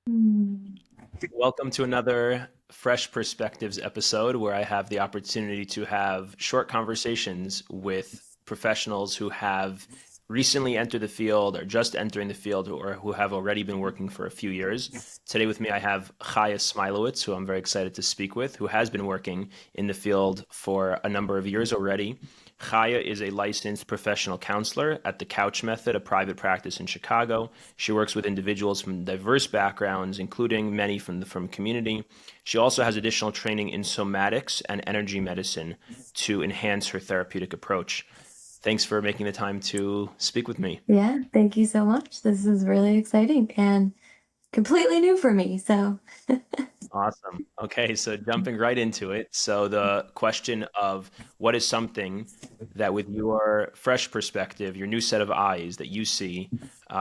Hmm. Welcome to another Fresh Perspectives episode where I have the opportunity to have short conversations with professionals who have recently entered the field or just entering the field or who have already been working for a few years. Today with me, I have Chaya Smilowitz, who I'm very excited to speak with, who has been working in the field for a number of years already. Chaya is a licensed professional counselor at the Couch Method, a private practice in Chicago. She works with individuals from diverse backgrounds, including many from community. She also has additional training in somatics and energy medicine to enhance her therapeutic approach. Thanks for making the time to speak with me. Yeah, thank you so much. This is really exciting and completely new for me. So, Awesome. Okay, so jumping right into it. So the question of what is something that with your fresh perspective, your new set of eyes that you see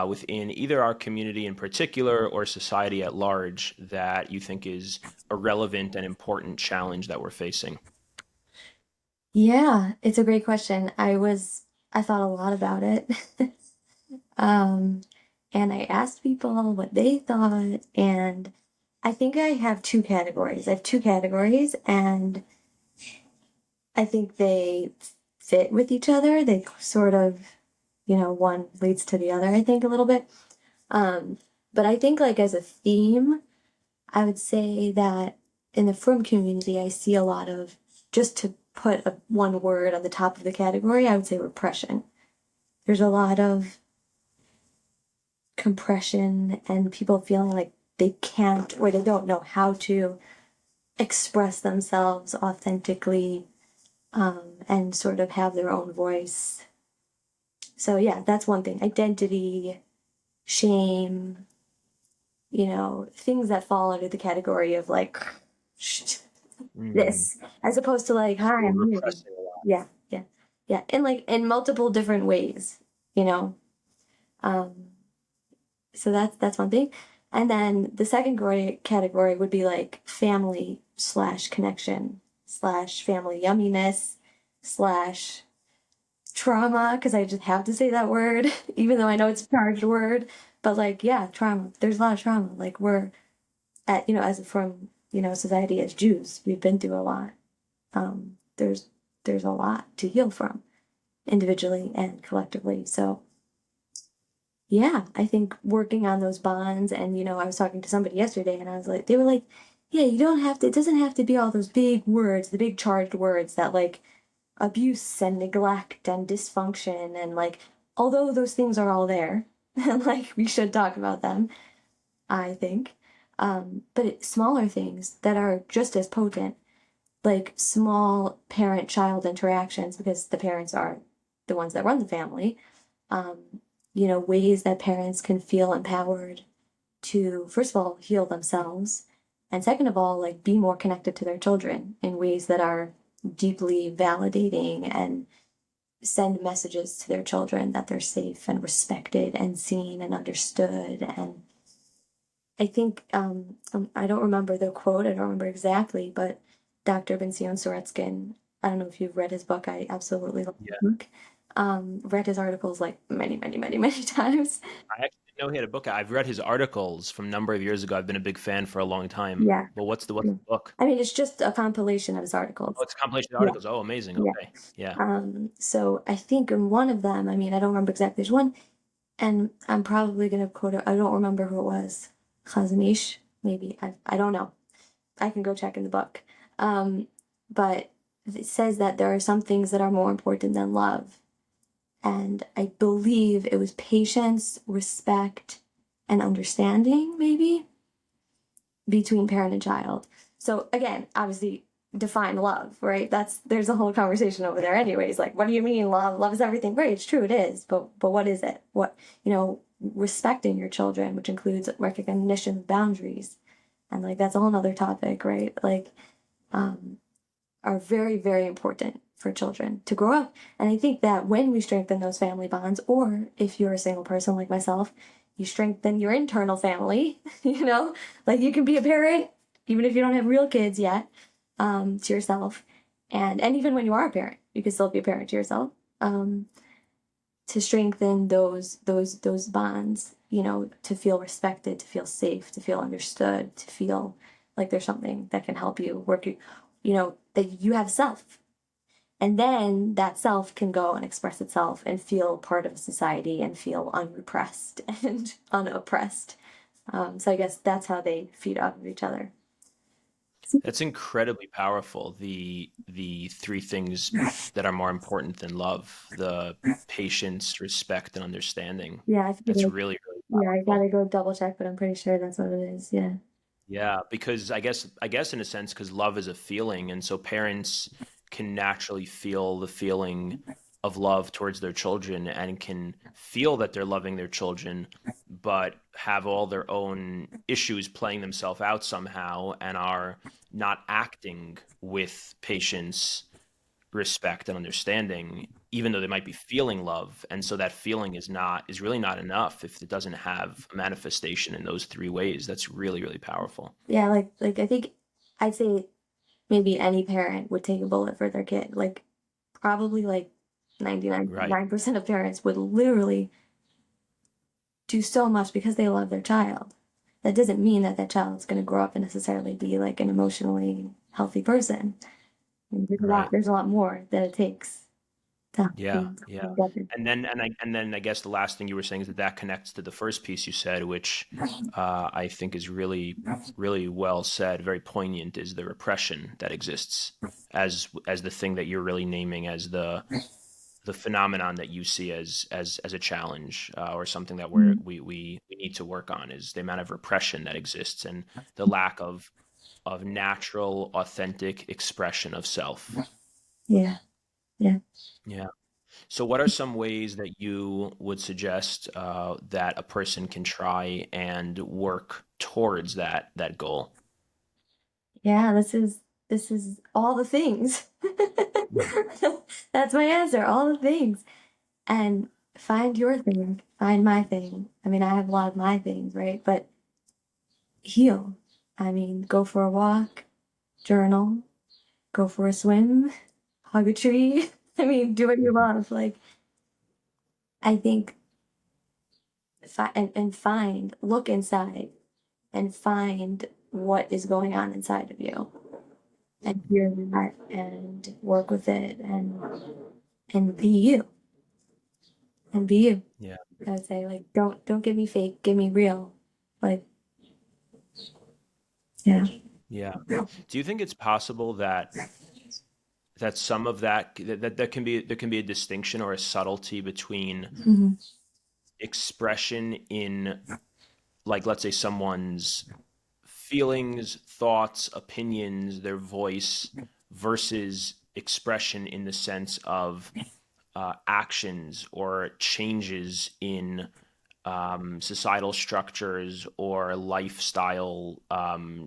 within either our community in particular or society at large that you think is a relevant and important challenge that we're facing? yeah, it's a great question. I thought a lot about it. Um, and I asked people what they thought, and I think I have two categories. I have two categories, and I think they fit with each other. They sort of, one leads to the other, I think, a little bit. Um, but I think, like, as a theme, I would say that in the frum community, I see a lot of, just to put one word on the top of the category, I would say repression. There's a lot of compression and people feeling like they can't or they don't know how to express themselves authentically, and sort of have their own voice. So, yeah, that's one thing. Identity, shame, things that fall under the category of like, Mm. this, as opposed to like, hi, We're I'm here. repressing a lot. Yeah, yeah, yeah. In like in multiple different ways, you know. Um, so that's one thing. And then the second category would be like family slash connection slash family yumminess slash trauma, because I just have to say that word, even though I know it's a charged word. But like, yeah, trauma. There's a lot of trauma. Like we're at, as from, society as Jews, we've been through a lot. There's a lot to heal from individually and collectively. So yeah, I think working on those bonds, and I was talking to somebody yesterday and I was like, they were like, yeah, you don't have to, it doesn't have to be all those big words, the big charged words that like abuse and neglect and dysfunction, and like although those things are all there and like we should talk about them, I think. But smaller things that are just as potent, like small parent-child interactions, because the parents are the ones that run the family. Um, ways that parents can feel empowered to, first of all, heal themselves, and second of all, like be more connected to their children in ways that are deeply validating and send messages to their children that they're safe and respected and seen and understood. And I think, I don't remember the quote, I don't remember exactly, but Dr. Benzion Soretskin, I don't know if you've read his book. I absolutely love his Yeah. book. Read his articles like many, many, many, many times. I actually didn't know he had a book. I've read his articles from a number of years ago. I've been a big fan for a long time. Yeah. But what's Yeah. the book? I mean, it's just a compilation of his Oh, articles. it's a compilation of Yeah. articles. Oh, amazing. Yeah. Okay. Yeah. So I think in one of them, I mean, I don't remember exactly which one, and I'm probably gonna quote it. I don't remember who it was. Khazanish, maybe. I don't know. I can go check in the book. Um, but it says that there are some things that are more important than love. And I believe it was patience, respect, and understanding, maybe, between parent and child. So again, obviously define love, right? There's a whole conversation over there anyways. Like, what do you mean love? Love is everything. Great, it's true, it is. But what is it? Respecting your children, which includes recognition of boundaries. And like that's a whole nother topic, right? Like, um, are very, very important for children to grow up. And I think that when we strengthen those family bonds, or if you're a single person like myself, you strengthen your internal family, like you can be a parent, even if you don't have real kids yet, to yourself. And even when you are a parent, you can still be a parent to yourself. to strengthen those bonds, you know, to feel respected, to feel safe, to feel understood, to feel like there's something that can help you work, you know, that you have self. And then that self can go and express itself and feel part of society and feel unrepressed and unoppressed. So I guess that's how they feed off of each other. That's incredibly powerful. The three things that are more important than love, the patience, respect, and understanding. Yeah, I feel That's like, really, really yeah, I powerful. gotta go double check, but I'm pretty sure that's what it is. Yeah. Yeah, because I guess in a sense, because love is a feeling, and so parents can naturally feel the feeling of love towards their children and can feel that they're loving their children, but have all their own issues playing themselves out somehow and are not acting with patience, respect, and understanding, even though they might be feeling love. And so that feeling is really not enough if it doesn't have a manifestation in those three ways. That's really, really powerful. Yeah, like I think I'd say maybe any parent would take a bullet for their kid. Like probably like Right. 99.9% of parents would literally do so much because they love their child. That doesn't mean that that child is going to grow up and necessarily be like an emotionally healthy person. And Right. there's a lot more that it takes to help Yeah, them yeah. get there. And then I guess the last thing you were saying is that that connects to the first piece you said, which I think is really, really well said, very poignant, is the repression that exists as the thing that you're really naming as the phenomenon that you see as a challenge, or something that Mm. we need to work on, is the amount of repression that exists and the lack of natural, authentic expression of self. Yeah, yeah. Yeah. So, what are some ways that you would suggest that a person can try and work towards that goal? Yeah, this is all the things. That's my answer, all the things. And find your thing, find my thing. I mean, I have a lot of my things, right? But heal. I mean, go for a walk, journal, go for a swim, hug a tree. I mean, do what you love. Like, I think, and find, look inside and find what is going on inside of you and hear that and work with it and be you and be you. Yeah, I would say, like, don't give me fake, give me real. Like, yeah. yeah. Do you think it's possible that some of that can be there can be a distinction or a subtlety between Hmm. expression in, like, let's say someone's feelings, thoughts, opinions, their voice, versus expression in the sense of actions or changes in societal structures or lifestyle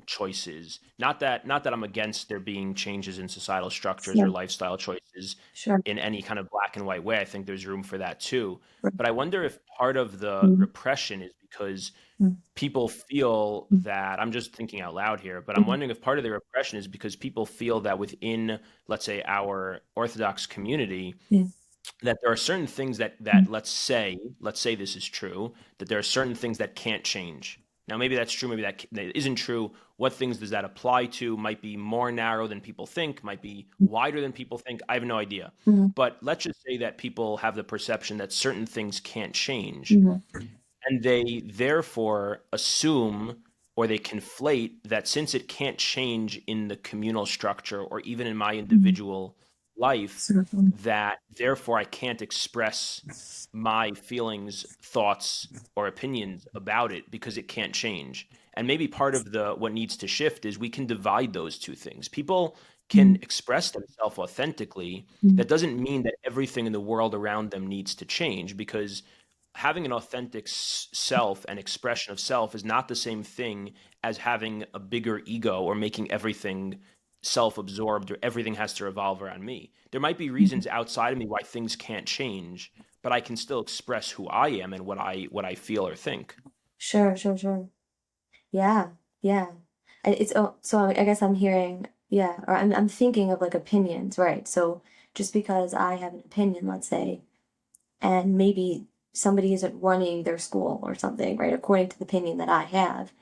choices. Not that I'm against there being changes in societal structures or Sure, lifestyle choices sure. in any kind of black and white way. I think there's room for that too. Right. But I wonder if part of the Mhm. repression is because Mhm. people feel Mhm. that, I'm just thinking out loud here, but I'm Mhm. wondering if part of the repression is because people feel that within, let's say, our Orthodox community, Yeah. that there are certain things that Mhm. let's say this is true, that there are certain things that can't change. Now, maybe that's true, maybe that isn't true. What things does that apply to? Might be more narrow than people think, might be wider than people think. I have no idea. Mhm. But let's just say that people have the perception that certain things can't change, Mhm. and they therefore assume or they conflate that since it can't change in the communal structure or even in my Mhm. individual life, Sort of, that therefore I can't express my feelings, thoughts, or opinions about it because it can't change. And maybe part of the what needs to shift is we can divide those two things. People can mhm. express themselves authentically. Mhm. That doesn't mean that everything in the world around them needs to change, because having an authentic self and expression of self is not the same thing as having a bigger ego or making everything self-absorbed or everything has to revolve around me. There might be Mhm. reasons outside of me why things can't change, but I can still express who I am and what I feel or think. Sure, sure, sure. Yeah, yeah. It's oh, so I guess I'm hearing, yeah, or I'm thinking of like opinions, right? So just because I have an opinion, let's say, and maybe somebody isn't running their school or something, right? According to the opinion that I have,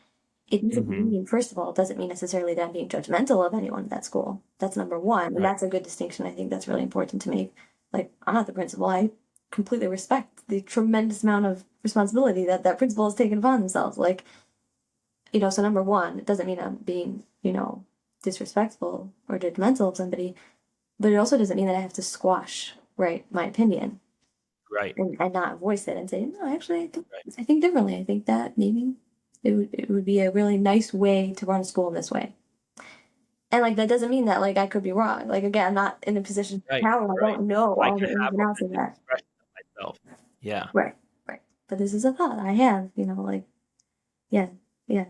it doesn't Hmm. mean, first of all, it doesn't mean necessarily that I'm being judgmental of anyone at that school. That's number one. And Right. that's a good distinction. I think that's really important to make. Like, I'm not the principal. I completely respect the tremendous amount of responsibility that that principal has taken upon themselves. Like, so number one, it doesn't mean I'm being, disrespectful or judgmental of somebody, but it also doesn't mean that I have to squash, right, my opinion Right. and not voice it and say, no, actually, Right. I think differently. I think that maybe it would be a really nice way to run a school in this way. And like that doesn't mean that like I could be wrong. Like again, I'm not in a position of Right. power. I Right. don't know I all can the ins have and outs of authentic that. expression of myself. Yeah. Right, right. But this is a thought I have, like yeah, yeah.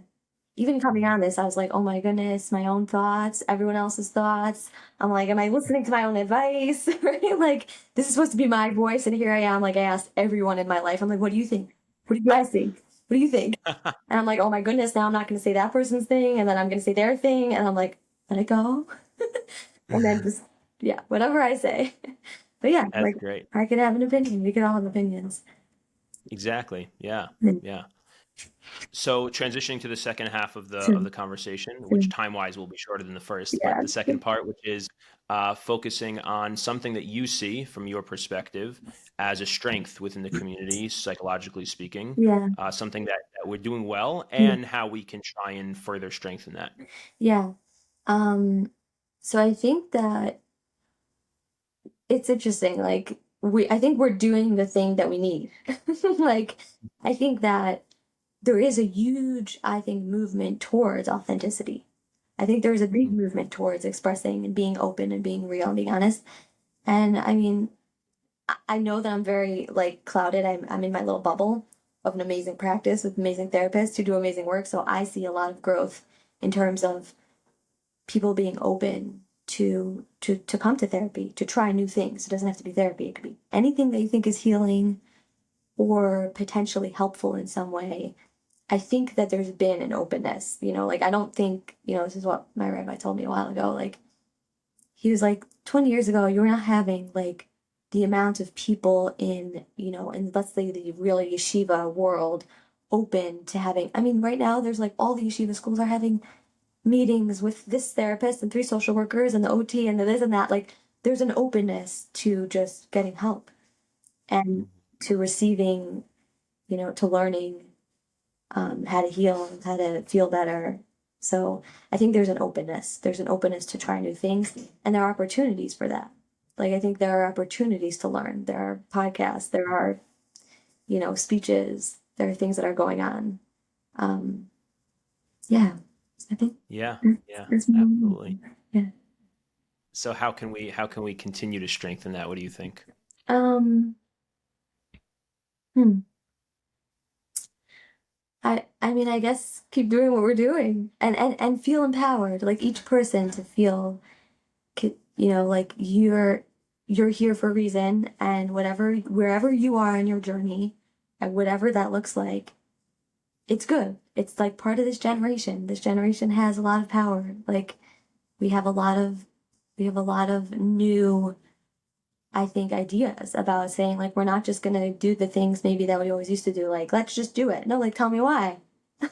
Even coming on this, I was like, oh my goodness, my own thoughts, everyone else's thoughts. I'm like, am I listening to my own advice? Right? Like, this is supposed to be my voice, and here I am. Like, I asked everyone in my life, I'm like, what do you think? What do you guys think? What do you think? And I'm like, oh my goodness, now I'm not going to say that person's thing, and then I'm going to say their thing, and I'm like, let it go. And then just, yeah, whatever I say. But yeah, That's like, great. I could have an opinion. We could all have opinions. Exactly. Yeah. Mm. Yeah. So transitioning to the second half of the So, conversation, so, which time-wise will be shorter than the first, but yeah, the second part, which is focusing on something that you see from your perspective as a strength within the community, psychologically speaking, yeah, something that we're doing well, yeah, and how we can try and further strengthen that. yeah. Um, so I think that it's interesting. Like I think we're doing the thing that we need. Like, I think that there is a huge, I think, movement towards authenticity. I think there's a big Mhm. movement towards expressing and being open and being real and being honest. And I mean, I know that I'm very like clouded. I'm in my little bubble of an amazing practice with amazing therapists who do amazing work. So I see a lot of growth in terms of people being open to come to therapy, to try new things. It doesn't have to be therapy. It could be anything that you think is healing or potentially helpful in some way. I think that there's been an openness, like I don't think, this is what my rabbi told me a while ago. Like he was like 20 years ago, you were not having like the amount of people in let's say the real yeshiva world open to having. I mean, right now there's like all the yeshiva schools are having meetings with this therapist and three social workers and the OT and the this and that. Like there's an openness to just getting help and to receiving, to learning how to heal, how to feel better. So I think there's an openness. There's an openness to try new things, and there are opportunities for that. Like I think there are opportunities to learn. There are podcasts. There are, speeches. There are things that are going on. Um, yeah, I think Yeah. that's, Yeah. that's my Absolutely. yeah. So how can we continue to strengthen that? What do you think? Um, hmm. I mean, I guess keep doing what we're doing and feel empowered. Like each person to feel, like you're here for a reason, and wherever you are in your journey, and whatever that looks like, it's good. It's like part of this generation. This generation has a lot of power. Like we have a lot of new, I think, ideas about saying like we're not just gonna do the things maybe that we always used to do. Like let's just do it. No, like tell me why. I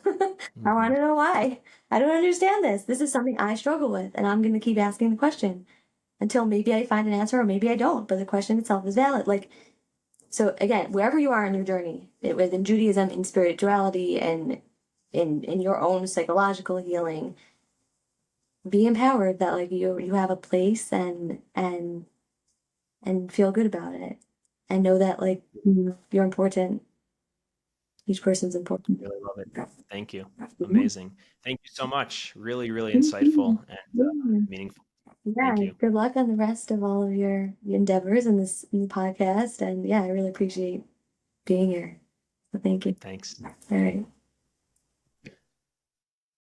want Mhm. to know why. I don't understand this. This is something I struggle with, and I'm gonna keep asking the question until maybe I find an answer or maybe I don't. But the question itself is valid. Like so, again, wherever you are in your journey, within Judaism, in spirituality, and in your own psychological healing, be empowered that like you have a place and feel good about it and know that like you're important. Each person's important. Really love it. Thank you. Yeah. Amazing. Thank you so much. Really, really Thank you. insightful and Yeah. meaningful. Yeah. Thank you. Good luck on the rest of all of your endeavors in this new podcast. And yeah, I really appreciate being here. So thank you. Thanks. All right.